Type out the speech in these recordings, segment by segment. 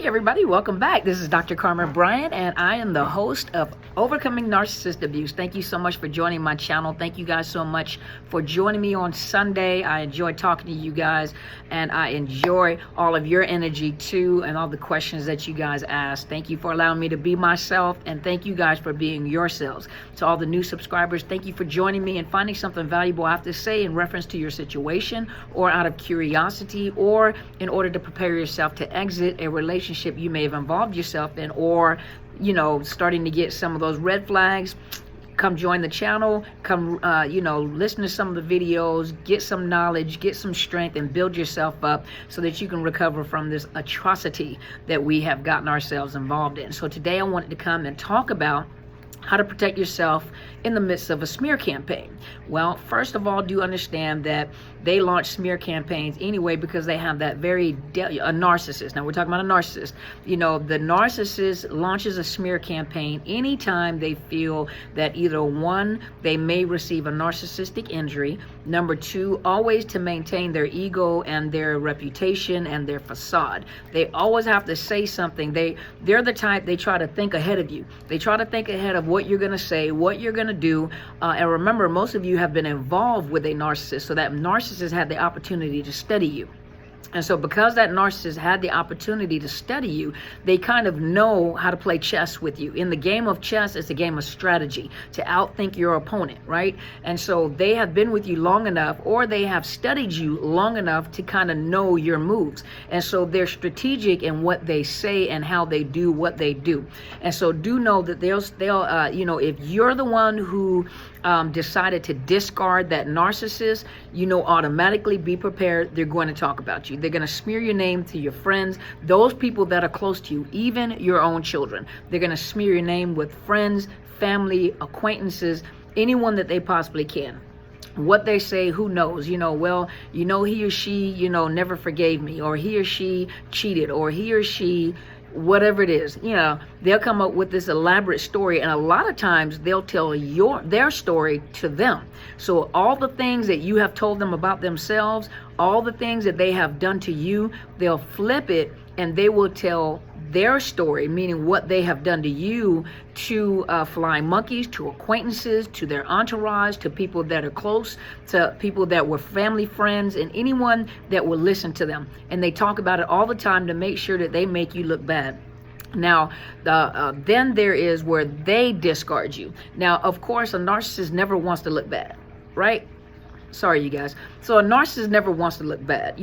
Hey everybody, welcome back. This is Dr. Carmen Bryant, and I am the host of Overcoming Narcissist Abuse. Thank you so much for joining my channel. Thank you guys so much for joining me on Sunday. I enjoy talking to you guys, and I enjoy all of your energy too, and all the questions that you guys ask. Thank you for allowing me to be myself, and thank you guys for being yourselves. To all the new subscribers, thank you for joining me and finding something valuable I have to say in reference to your situation, or out of curiosity, or in order to prepare yourself to exit a relationship you may have involved yourself in, or starting to get some of those red flags. Come join the channel, come listen to some of the videos, get some knowledge, get some strength, and build yourself up so that you can recover from this atrocity that we have gotten ourselves involved in. So today I wanted to come and talk about how to protect yourself in the midst of a smear campaign. Well, first of all, do understand that they launch smear campaigns anyway because they have that a narcissist. Now we're talking about a narcissist. The narcissist launches a smear campaign anytime they feel that either one, they may receive a narcissistic injury. Number two, always to maintain their ego and their reputation and their facade. They always have to say something. They're the type, they try to think ahead of you. They try to think ahead of what you're going to say, what you're going to do. And remember, most of you have been involved with a narcissist, so that narcissist had the opportunity to study you. And so because that narcissist had the opportunity to study you, they kind of know how to play chess with you. In the game of chess, it's a game of strategy to outthink your opponent, right? And so they have been with you long enough, or they have studied you long enough to kind of know your moves. And so they're strategic in what they say and how they do what they do. And so do know that they'll if you're the one who decided to discard that narcissist, automatically be prepared. They're going to talk about you. They're going to smear your name to your friends, those people that are close to you, even your own children. They're going to smear your name with friends, family, acquaintances, anyone that they possibly can. What they say, who knows? He or she, never forgave me, or he or she cheated, or he or she, whatever it is, they'll come up with this elaborate story, and a lot of times they'll tell their story to them. So all the things that you have told them about themselves, all the things that they have done to you, they'll flip it and they will tell their story, meaning what they have done to you, to flying monkeys, to acquaintances, to their entourage, to people that are close, to people that were family friends, and anyone that will listen to them. And they talk about it all the time to make sure that they make you look bad. Now, then there is where they discard you. Now, of course, a narcissist never wants to look bad, right? Sorry, you guys. So a narcissist never wants to look bad.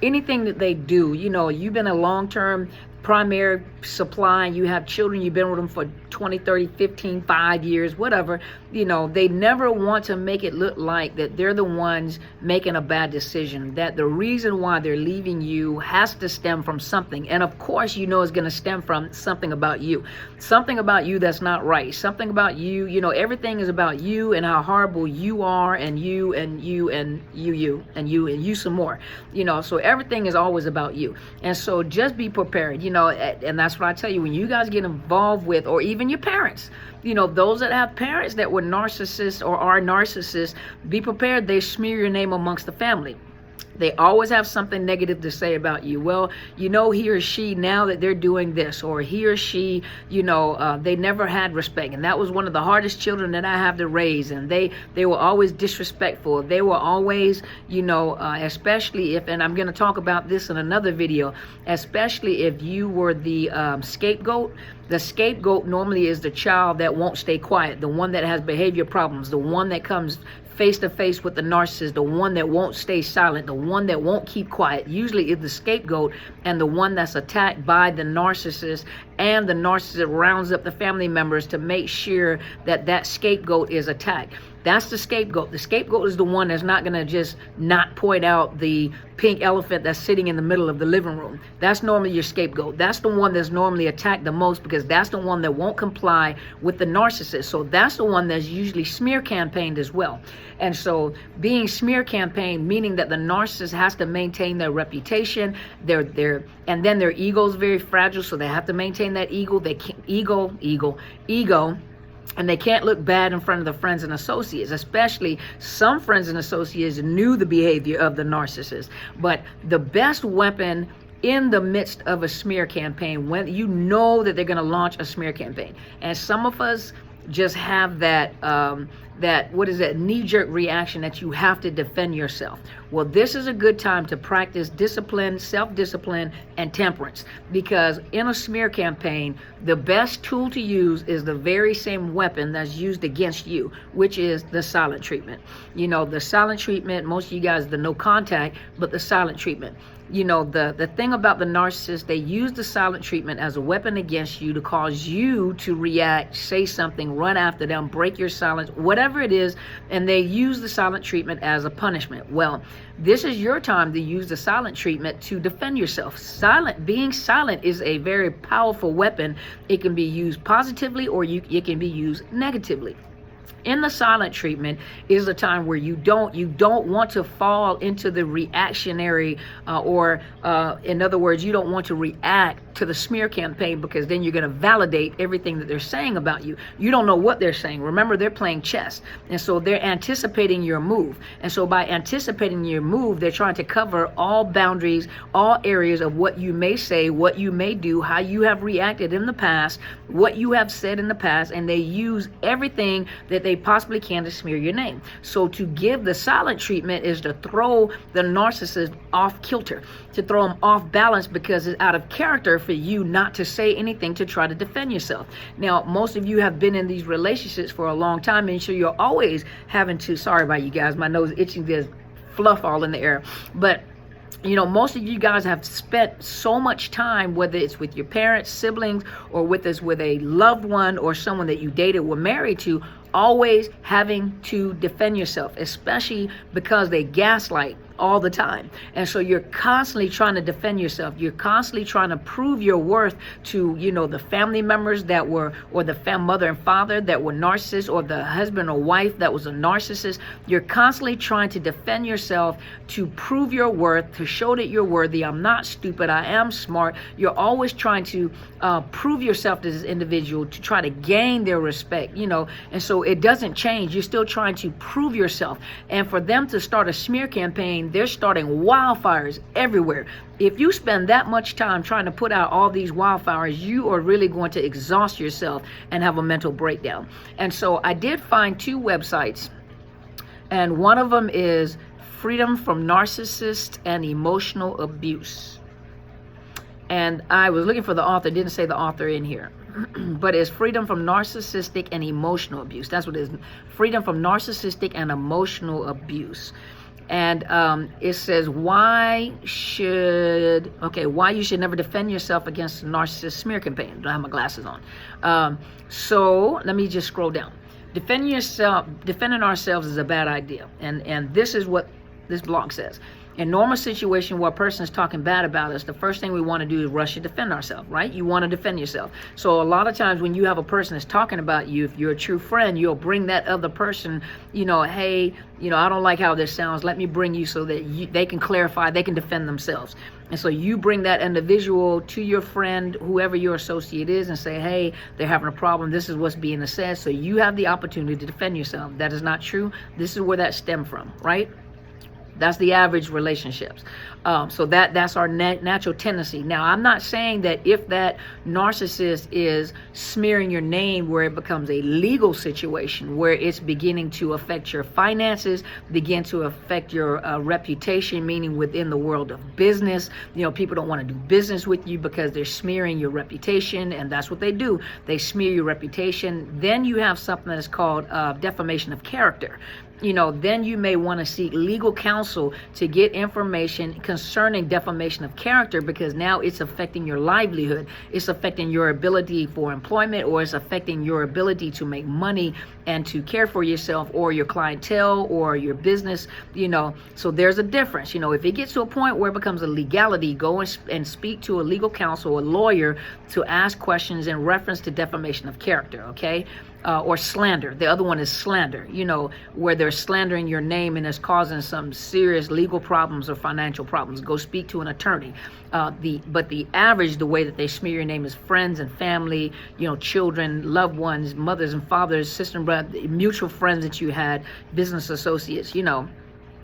Anything that they do, you've been a long-term primary supply, you have children, you've been with them for 20, 30, 15, 5 years, whatever, they never want to make it look like that they're the ones making a bad decision, that the reason why they're leaving you has to stem from something. And of course, it's going to stem from something about you that's not right, something about you, everything is about you and how horrible you are, and you and you and you and you and you some more, so everything is always about you. And so just be prepared, and that's what I tell you, when you guys get involved with, or even your parents, those that have parents that were narcissists or are narcissists, be prepared. They smear your name amongst the family. They always have something negative to say about you. Well, he or she, now that they're doing this, or he or she, they never had respect. And that was one of the hardest children that I have to raise. And they were always disrespectful. They were always, especially if, and I'm going to talk about this in another video, especially if you were the scapegoat. The scapegoat normally is the child that won't stay quiet, the one that has behavior problems, the one that comes face to face with the narcissist, the one that won't stay silent, the one that won't keep quiet, usually is the scapegoat, and the one that's attacked by the narcissist, and the narcissist rounds up the family members to make sure that that scapegoat is attacked. That's the scapegoat. The scapegoat is the one that's not going to just not point out the pink elephant that's sitting in the middle of the living room. That's normally your scapegoat. That's the one that's normally attacked the most, because that's the one that won't comply with the narcissist. So that's the one that's usually smear campaigned as well. And so being smear campaigned, meaning that the narcissist has to maintain their reputation, and then their ego is very fragile, so they have to maintain that ego. They can't, ego. And they can't look bad in front of the friends and associates, especially some friends and associates knew the behavior of the narcissist. But the best weapon in the midst of a smear campaign, when you know that they're going to launch a smear campaign. And some of us just have that knee-jerk reaction that you have to defend yourself. Well, this is a good time to practice discipline, self-discipline, and temperance, because in a smear campaign, the best tool to use is the very same weapon that's used against you, which is the silent treatment. You know, the silent treatment, most of you guys, the no contact, but the silent treatment. You know, the thing about the narcissist, they use the silent treatment as a weapon against you to cause you to react, say something, run after them, break your silence, whatever it is, and they use the silent treatment as a punishment. Well, this is your time to use the silent treatment to defend yourself. Being silent is a very powerful weapon. It can be used positively or it can be used negatively. In the silent treatment is a time where you don't want to fall into the reactionary in other words, you don't want to react to the smear campaign, because then you're going to validate everything that they're saying about you. You don't know what they're saying. Remember, they're playing chess, and so they're anticipating your move. And so by anticipating your move, they're trying to cover all boundaries, all areas of what you may say, what you may do, how you have reacted in the past, what you have said in the past, and they use everything that they possibly can to smear your name. So to give the silent treatment is to throw the narcissist off kilter, to throw them off balance, because it's out of character for you not to say anything to try to defend yourself. Now, most of you have been in these relationships for a long time, and so you're always having to, sorry about you guys, my nose itching, there's fluff all in the air, but you know, most of you guys have spent so much time, whether it's with your parents, siblings, or with a loved one or someone that you dated, were married to, always having to defend yourself, especially because they gaslight all the time. And so you're constantly trying to defend yourself. You're constantly trying to prove your worth to, you know, the family members that were, or the mother and father that were narcissists, or the husband or wife that was a narcissist. You're constantly trying to defend yourself, to prove your worth, to show that you're worthy. I'm not stupid. I am smart. You're always trying to prove yourself to this individual, to try to gain their respect, you know, and so it doesn't change. You're still trying to prove yourself. And for them to start a smear campaign, they're starting wildfires everywhere. If you spend that much time trying to put out all these wildfires, you are really going to exhaust yourself and have a mental breakdown. And so I did find 2 websites, and one of them is Freedom from Narcissist and Emotional Abuse. And I was looking for the author, didn't say the author in here. But it's Freedom from Narcissistic and Emotional Abuse. That's what it is. Freedom from Narcissistic and Emotional Abuse. And it says why you should never defend yourself against a narcissist smear campaign. Don't have my glasses on. So let me just scroll down. Defending ourselves is a bad idea. And this is what this blog says. In normal situation where a person is talking bad about us, the first thing we want to do is rush to defend ourselves, right? You want to defend yourself. So a lot of times when you have a person that's talking about you, if you're a true friend, you'll bring that other person, you know, hey, you know, I don't like how this sounds. Let me bring you so that they can clarify, they can defend themselves. And so you bring that individual to your friend, whoever your associate is, and say, hey, they're having a problem. This is what's being said. So you have the opportunity to defend yourself. That is not true. This is where that stemmed from, right? That's the average relationships. So that's our natural tendency. Now, I'm not saying that if that narcissist is smearing your name where it becomes a legal situation, where it's beginning to affect your finances, begin to affect your reputation, meaning within the world of business. You know, people don't want to do business with you because they're smearing your reputation, and that's what they do. They smear your reputation. Then you have something that is called defamation of character. You know, then you may want to seek legal counsel to get information concerning defamation of character, because now it's affecting your livelihood. It's affecting your ability for employment, or it's affecting your ability to make money and to care for yourself or your clientele or your business, you know. So there's a difference. You know, if it gets to a point where it becomes a legality, go and speak to a legal counsel, a lawyer, to ask questions in reference to defamation of character, okay? Or slander. The other one is slander, you know, where they're slandering your name and it's causing some serious legal problems or financial problems. Go speak to an attorney. But the average, the way that they smear your name is friends and family, you know, children, loved ones, mothers and fathers, sister and brother, mutual friends that you had, business associates, you know.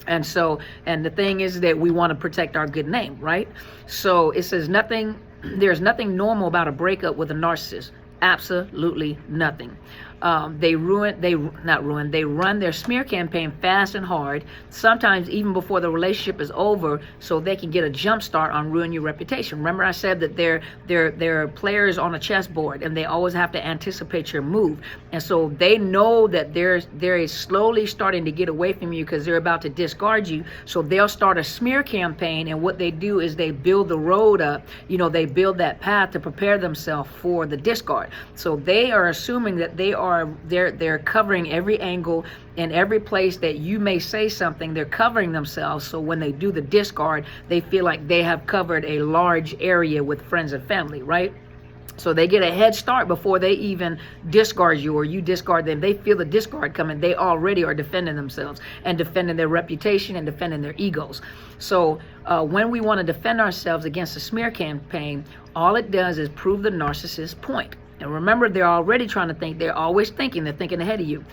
And so, and the thing is that we want to protect our good name, right? So it says there's nothing normal about a breakup with a narcissist. Absolutely nothing. They run their smear campaign fast and hard, sometimes even before the relationship is over, so they can get a jump start on ruining your reputation. Remember I said that they're players on a chessboard, and they always have to anticipate your move. And so they know that they're slowly starting to get away from you because they're about to discard you. So they'll start a smear campaign, and what they do is they build the road up. They build that path to prepare themselves for the discard. So they are assuming that they're covering every angle and every place that you may say something. They're covering themselves, so when they do the discard, they feel like they have covered a large area with friends and family, right? So they get a head start before they even discard you or you discard them. They feel the discard coming. They already are defending themselves and defending their reputation and defending their egos. So when we want to defend ourselves against a smear campaign, all it does is prove the narcissist's point. And remember, they're already trying to think. They're always thinking. They're thinking ahead of you.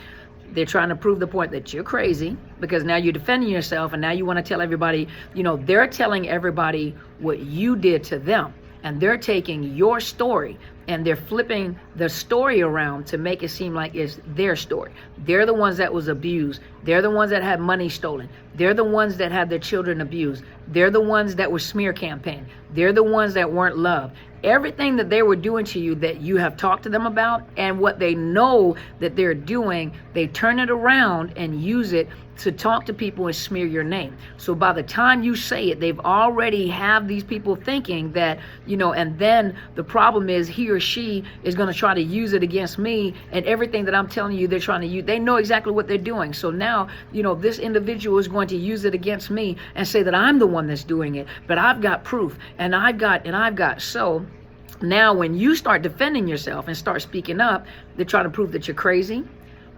They're trying to prove the point that you're crazy, because now you're defending yourself, and now you want to tell everybody, they're telling everybody what you did to them. And they're taking your story and they're flipping the story around to make it seem like it's their story. They're the ones that was abused. They're the ones that had money stolen. They're the ones that had their children abused. They're the ones that were smear campaign. They're the ones that weren't loved. Everything that they were doing to you that you have talked to them about, and what they know that they're doing, they turn it around and use it to talk to people and smear your name. So by the time you say it, they've already have these people thinking that, and then the problem is he or she is going to try to use it against me, and everything that I'm telling you they're trying to use, they know exactly what they're doing. So now, this individual is going to use it against me and say that I'm the one that's doing it, but I've got proof, and I've got. So now when you start defending yourself and start speaking up, they're trying to prove that you're crazy,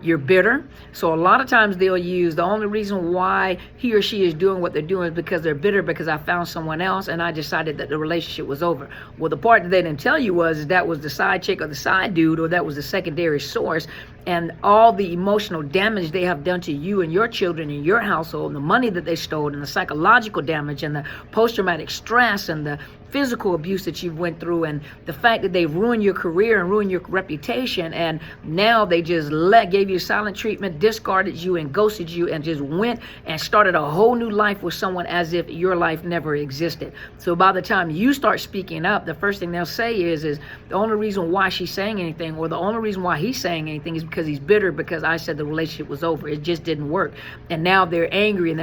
you're bitter. So a lot of times they'll use the only reason why he or she is doing what they're doing is because they're bitter, because I found someone else and I decided that the relationship was over. Well, the part that they didn't tell you was that was the side chick or the side dude, or that was the secondary source. And all the emotional damage they have done to you and your children and your household, and the money that they stole, and the psychological damage, and the post-traumatic stress, and the physical abuse that you've went through, and the fact that they've ruined your career and ruined your reputation, and now they just gave you silent treatment, discarded you and ghosted you, and just went and started a whole new life with someone as if your life never existed. So by the time you start speaking up, the first thing they'll say is the only reason why she's saying anything, or the only reason why he's saying anything, is because he's bitter, because I said the relationship was over. It just didn't work. And now they're angry, and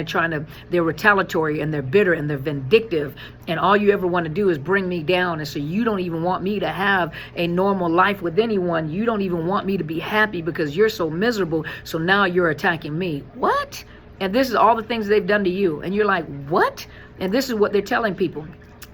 they're retaliatory, and they're bitter, and they're vindictive, and all you ever want to do is bring me down. And so you don't even want me to have a normal life with anyone. You don't even want me to be happy because you're so miserable. So now you're attacking me. What? And this is all the things they've done to you. And you're like, what? And this is what they're telling people.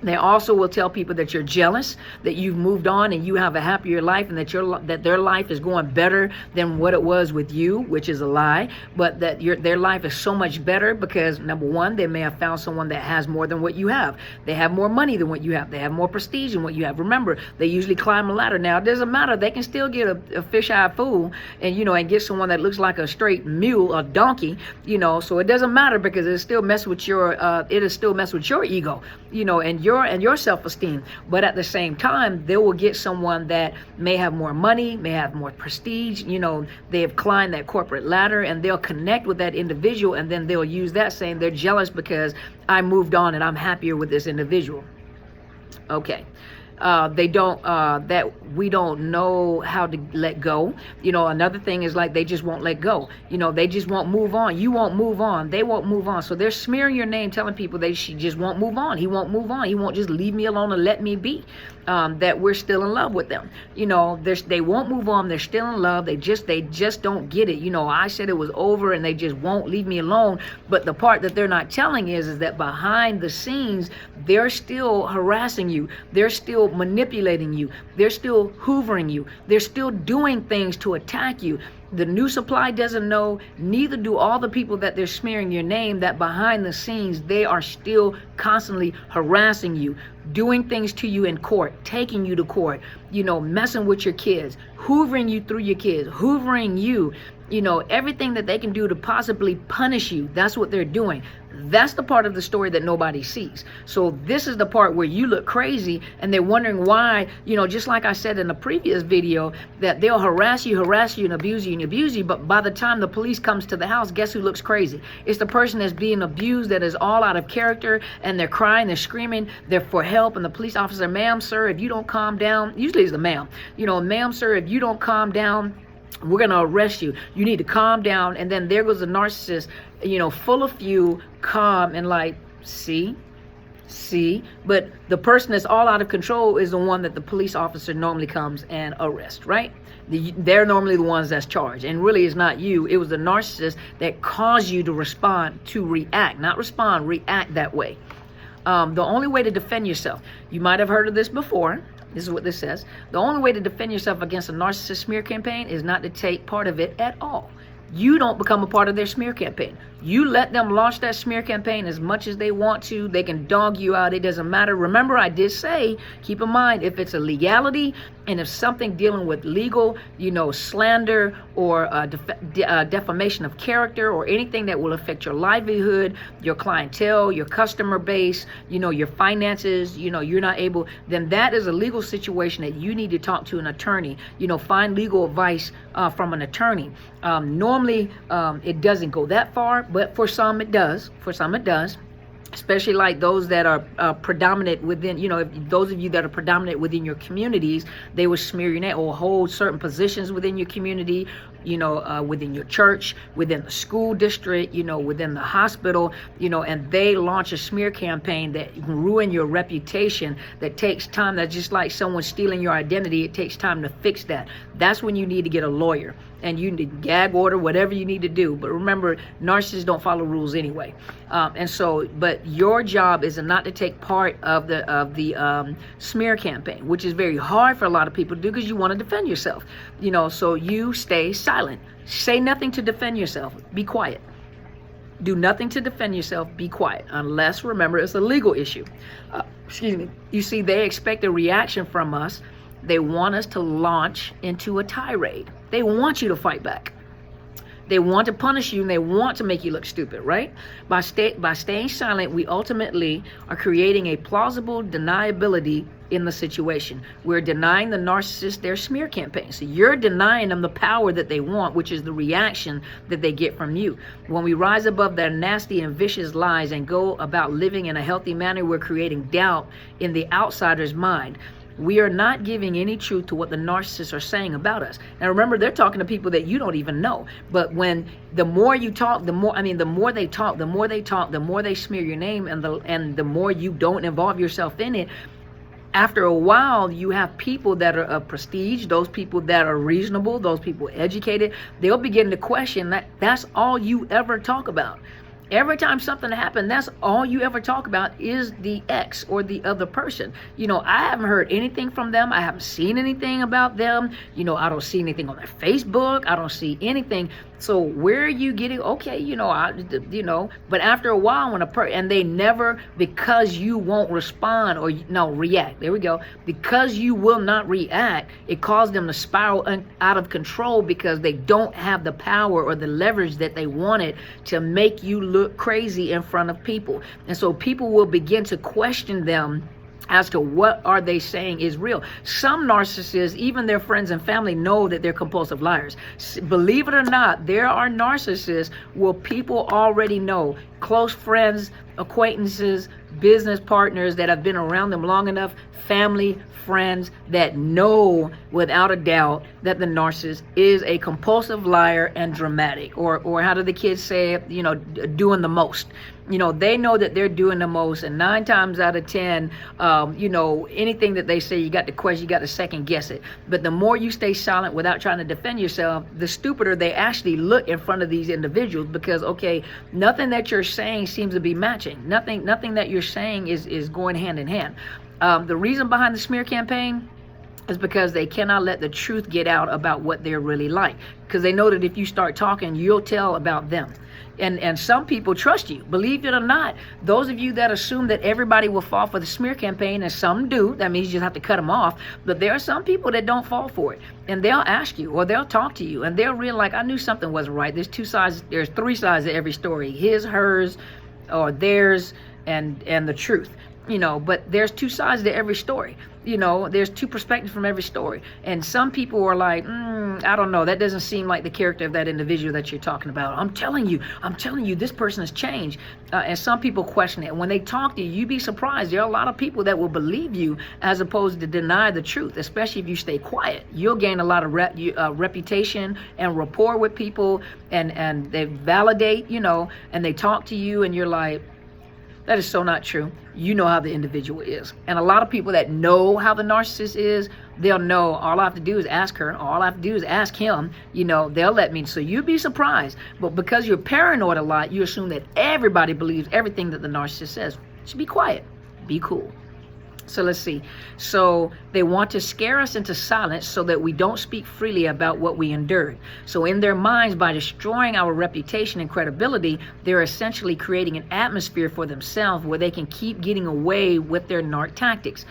They also will tell people that you're jealous, that you've moved on and you have a happier life, and that their life is going better than what it was with you, which is a lie. But that their life is so much better because, number one, they may have found someone that has more than what you have. They have more money than what you have. They have more prestige than what you have. Remember, they usually climb a ladder. Now, it doesn't matter. They can still get a fish-eyed fool and get someone that looks like a straight mule, a donkey, so it doesn't matter, because it'll still mess with your ego, and your self-esteem. But at the same time, they will get someone that may have more money, may have more prestige, they have climbed that corporate ladder, and they'll connect with that individual, and then they'll use that, saying they're jealous because I moved on and I'm happier with this individual. Okay. We don't know how to let go. Another thing is like they just won't let go. They just won't move on. You won't move on. They won't move on. So they're smearing your name, telling people she just won't move on. He won't move on. He won't just leave me alone and let me be. That we're still in love with them. They won't move on. They're still in love. They just don't get it. I said it was over and they just won't leave me alone. But the part that they're not telling is that behind the scenes, they're still harassing you. They're still manipulating you. They're still hoovering you. They're still doing things to attack you. The new supply doesn't know, neither do all the people that they're smearing your name, that behind the scenes, they are still constantly harassing you, doing things to you in court, taking you to court, messing with your kids, hoovering you through your kids, hoovering you, everything that they can do to possibly punish you. That's what they're doing. That's the part of the story that nobody sees. So this is the part where you look crazy and they're wondering why, just like I said in the previous video, that they'll harass you and abuse you. But by the time the police comes to the house, guess who looks crazy? It's the person that's being abused, that is all out of character, and they're crying, they're screaming, they're for help. And the police officer, ma'am, sir, if you don't calm down, usually it's the ma'am, ma'am, sir, if you don't calm down, we're going to arrest you. You need to calm down. And then there goes the narcissist, full of you, calm and like, see. But the person that's all out of control is the one that the police officer normally comes and arrests, right? They're normally the ones that's charged. And really it's not you. It was the narcissist that caused you to respond, to react. Not respond, react that way. The only way to defend yourself, you might have heard of this before. This is what this says. The only way to defend yourself against a narcissist smear campaign is not to take part of it at all. You don't become a part of their smear campaign. You let them launch that smear campaign as much as they want to. They can dog you out. It doesn't matter. Remember, I did say, keep in mind, if it's a legality and if something dealing with legal, slander or defamation of character or anything that will affect your livelihood, your clientele, your customer base, your finances, you're not able, then that is a legal situation that you need to talk to an attorney. Find legal advice from an attorney. Normally, it doesn't go that far, but for some it does. Especially like those that are predominant within, if those of you that are predominant within your communities, they will smear your name or hold certain positions within your community, within your church, within the school district, within the hospital, and they launch a smear campaign that can ruin your reputation, that takes time. That's just like someone stealing your identity. It takes time to fix that. That's when you need to get a lawyer. And you need gag order, whatever you need to do. But remember, narcissists don't follow rules anyway. But your job is not to take part of the smear campaign, which is very hard for a lot of people to do because you want to defend yourself. So you stay silent. Say nothing to defend yourself. Be quiet. Do nothing to defend yourself. Be quiet. Unless, remember, it's a legal issue. You see, they expect a reaction from us. They want us to launch into a tirade. They want you to fight back. They want to punish you and they want to make you look stupid, right? By staying silent, we ultimately are creating a plausible deniability in the situation. We're denying the narcissist their smear campaign. So you're denying them the power that they want, which is the reaction that they get from you. When we rise above their nasty and vicious lies and go about living in a healthy manner, we're creating doubt in the outsider's mind. We are not giving any truth to what the narcissists are saying about us. Now remember, they're talking to people that you don't even know. But the more you talk, the more they talk, the more they smear your name, and the more you don't involve yourself in it. After a while, you have people that are of prestige, those people that are reasonable, those people educated. They'll begin to question that. That's all you ever talk about. Every time something happens, that's all you ever talk about is the ex or the other person. I haven't heard anything from them. I haven't seen anything about them. I don't see anything on their Facebook. I don't see anything. So where are you getting? Okay, but after a while, and they never, because you won't respond or react. There we go. Because you will not react, it caused them to spiral out of control because they don't have the power or the leverage that they wanted to make you look crazy in front of people. And so people will begin to question them as to what are they saying is real. Some narcissists, even their friends and family, know that they're compulsive liars. Believe it or not, there are narcissists where people already know, close friends, acquaintances, business partners that have been around them long enough, family, friends that know without a doubt that the narcissist is a compulsive liar and dramatic, or how do the kids say it, doing the most. They know that they're doing the most, and 9 times out of 10, anything that they say, you got to question, you got to second guess it. But the more you stay silent without trying to defend yourself, the stupider they actually look in front of these individuals, because, okay, nothing that you're saying seems to be matching. Nothing that you're saying is going hand in hand. The reason behind the smear campaign is because they cannot let the truth get out about what they're really like. Because they know that if you start talking, you'll tell about them. And some people trust you. Believe it or not, those of you that assume that everybody will fall for the smear campaign, and some do, that means you just have to cut them off. But there are some people that don't fall for it. And they'll ask you, or they'll talk to you, and they'll realize, like, I knew something wasn't right. There's three sides to every story: his, hers, or theirs, and the truth. But there's two sides to every story. There's two perspectives from every story. And some people are like, I don't know, that doesn't seem like the character of that individual that you're talking about. I'm telling you, this person has changed. And some people question it. And when they talk to you, you'd be surprised. There are a lot of people that will believe you as opposed to deny the truth, especially if you stay quiet. You'll gain a lot of reputation and rapport with people, and they validate, and they talk to you, and you're like, that is so not true. You know how the individual is. And a lot of people that know how the narcissist is, they'll know all I have to do is ask her, all I have to do is ask him, they'll let me. So you'd be surprised. But because you're paranoid a lot, you assume that everybody believes everything that the narcissist says. So be quiet. Be cool. So let's see. So they want to scare us into silence so that we don't speak freely about what we endured. So in their minds, by destroying our reputation and credibility, they're essentially creating an atmosphere for themselves where they can keep getting away with their narc tactics.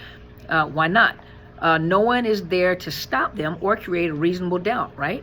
Why not? No one is there to stop them or create a reasonable doubt, right?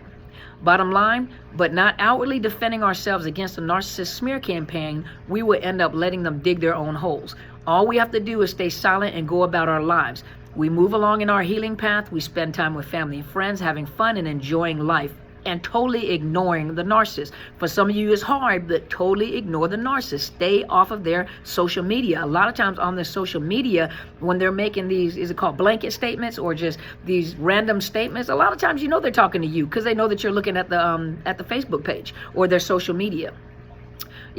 Bottom line, but not outwardly defending ourselves against the narcissist smear campaign, we will end up letting them dig their own holes. All we have to do is stay silent and go about our lives. We move along in our healing path. We spend time with family and friends, having fun and enjoying life, and totally ignoring the narcissist. For some of you, it's hard, but totally ignore the narcissist. Stay off of their social media. A lot of times on their social media, when they're making these, is it called blanket statements, or just these random statements, a lot of times they're talking to you because they know that you're looking at the Facebook page or their social media.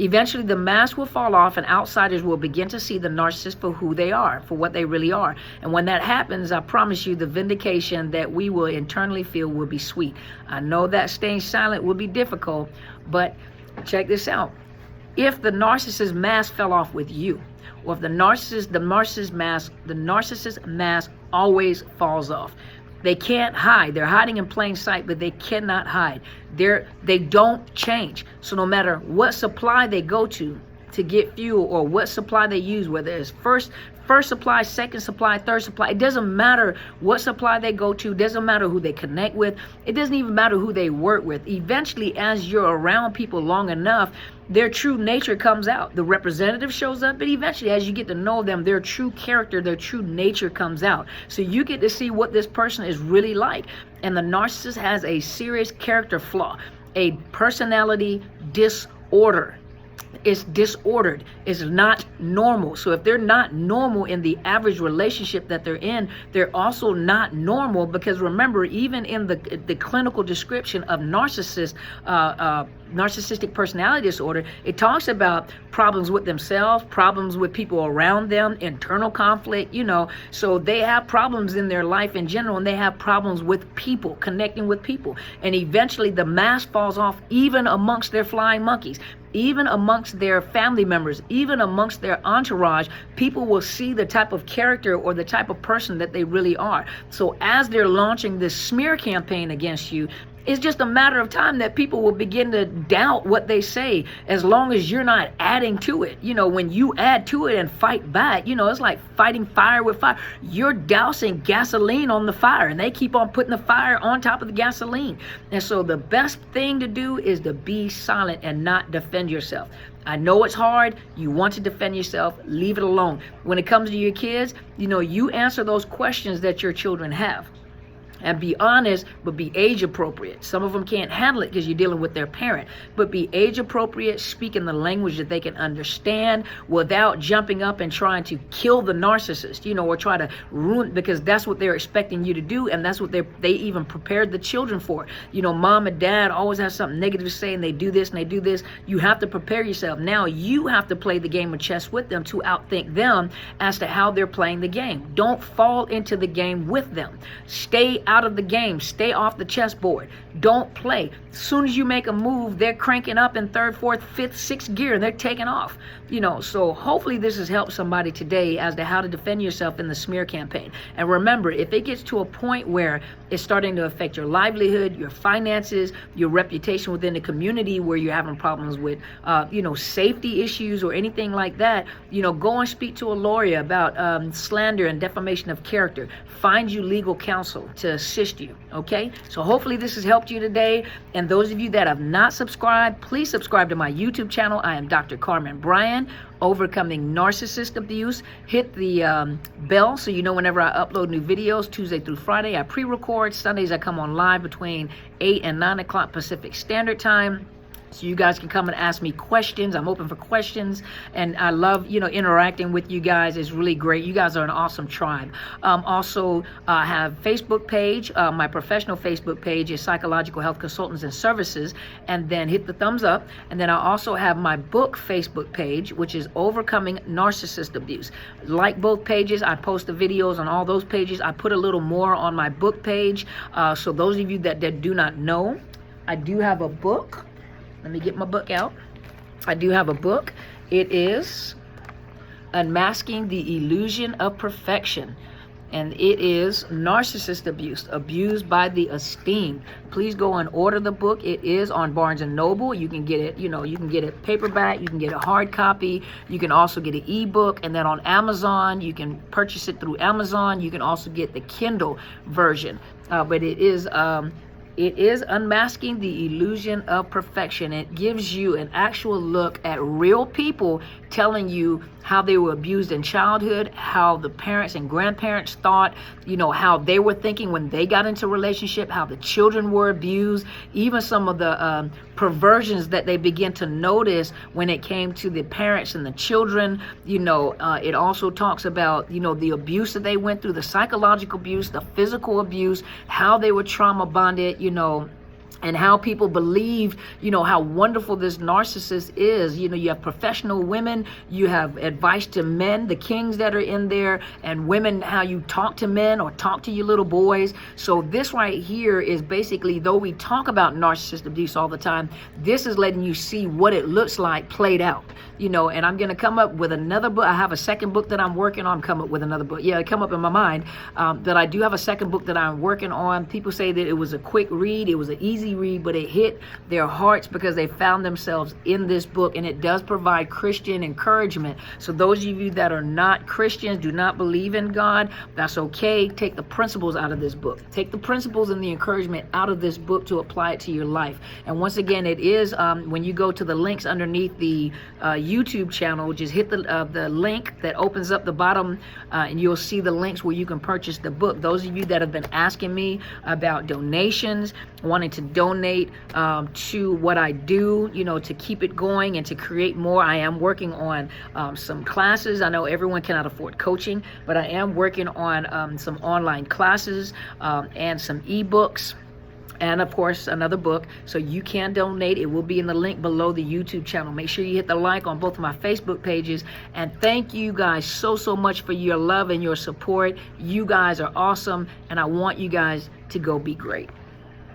Eventually, the mask will fall off and outsiders will begin to see the narcissist for who they are, for what they really are. And when that happens, I promise you the vindication that we will internally feel will be sweet. I know that staying silent will be difficult, but check this out. If the narcissist mask fell off with you, or if the narcissist mask always falls off. They can't hide. They're hiding in plain sight, but they cannot hide. They don't change. So no matter what supply they go to get fuel, or what supply they use, whether it's first supply, second supply, third supply, it doesn't matter what supply they go to, doesn't matter who they connect with, it doesn't even matter who they work with. Eventually, as you're around people long enough, their true nature comes out. The representative shows up, but eventually, as you get to know them, their true character, their true nature comes out. So you get to see what this person is really like. And the narcissist has a serious character flaw, a personality disorder. It's disordered. It's not normal. So if they're not normal in the average relationship that they're in, they're also not normal, because remember, even in the clinical description of narcissistic personality disorder, it talks about problems with themselves, problems with people around them, internal conflict, so they have problems in their life in general, and they have problems with people, connecting with people. And eventually the mask falls off, even amongst their flying monkeys, even amongst their family members, even amongst their entourage. People will see the type of character or the type of person that they really are. So as they're launching this smear campaign against you, it's just a matter of time that people will begin to doubt what they say, as long as you're not adding to it. When you add to it and fight back, it's like fighting fire with fire. You're dousing gasoline on the fire, and they keep on putting the fire on top of the gasoline. And so the best thing to do is to be silent and not defend yourself. I know it's hard. You want to defend yourself. Leave it alone. When it comes to your kids, you answer those questions that your children have. And be honest, but be age appropriate. Some of them can't handle it because you're dealing with their parent. But be age appropriate, speak in the language that they can understand without jumping up and trying to kill the narcissist, or try to ruin, because that's what they're expecting you to do, and that's what they even prepared the children for. Mom and dad always have something negative to say, and they do this and they do this. You have to prepare yourself. Now you have to play the game of chess with them to outthink them as to how they're playing the game. Don't fall into the game with them. Stay out of the game. Stay off the chessboard. Don't play. As soon as you make a move, they're cranking up in third, fourth, fifth, sixth gear, and they're taking off. So hopefully this has helped somebody today as to how to defend yourself in the smear campaign. And remember, if it gets to a point where it's starting to affect your livelihood, your finances, your reputation within the community, where you're having problems with, safety issues or anything like that, go and speak to a lawyer about slander and defamation of character. Find you legal counsel to assist you, okay? So hopefully this has helped you today. And those of you that have not subscribed, please subscribe to my YouTube channel. I am Dr. Carmen Bryan, Overcoming Narcissist Abuse. Hit the bell so you know whenever I upload new videos. Tuesday through Friday, I pre-record. Sundays, I come on live between 8 and 9 o'clock Pacific Standard Time. So you guys can come and ask me questions. I'm open for questions, and I love, interacting with you guys. It's really great. You guys are an awesome tribe. Also, I have Facebook page. My professional Facebook page is Psychological Health Consultants and Services, and then hit the thumbs up. And then I also have my book Facebook page, which is Overcoming Narcissist Abuse. Like both pages, I post the videos on all those pages. I put a little more on my book page. So those of you that do not know, I do have a book. Let me get my book out. I do have a book. It is Unmasking the Illusion of Perfection. And it is narcissist abuse, abused by the esteemed. Please go and order the book. It is on Barnes & Noble. You can get it, you can get it paperback. You can get a hard copy. You can also get an ebook. And then on Amazon, you can purchase it through Amazon. You can also get the Kindle version. But it is Unmasking the Illusion of Perfection. It gives you an actual look at real people telling you how they were abused in childhood, how the parents and grandparents thought, how they were thinking when they got into a relationship, how the children were abused, even some of the perversions that they begin to notice when it came to the parents and the children. It also talks about, the abuse that they went through, the psychological abuse, the physical abuse, how they were trauma bonded, and how people believe, how wonderful this narcissist is. You have professional women, you have advice to men, the kings that are in there, and women, how you talk to men or talk to your little boys. So this right here is basically, though we talk about narcissist abuse all the time, this is letting you see what it looks like played out. And I'm going to come up with another book. I have a second book that I'm working on. Come up with another book. Yeah, it come up in my mind that I do have a second book that I'm working on. People say that it was a quick read. It was an easy read, but it hit their hearts because they found themselves in this book, and it does provide Christian encouragement. So those of you that are not Christians, do not believe in God, that's okay. Take the principles out of this book. Take the principles and the encouragement out of this book to apply it to your life. And once again, it is when you go to the links underneath the YouTube channel, just hit the link that opens up the bottom, and you'll see the links where you can purchase the book. Those of you that have been asking me about donations, wanting to donate to what I do, to keep it going and to create more, I am working on some classes. I know everyone cannot afford coaching, but I am working on some online classes and some ebooks. And of course, another book. So you can donate. It will be in the link below the YouTube channel. Make sure you hit the like on both of my Facebook pages. And thank you guys so much for your love and your support. You guys are awesome. And I want you guys to go be great.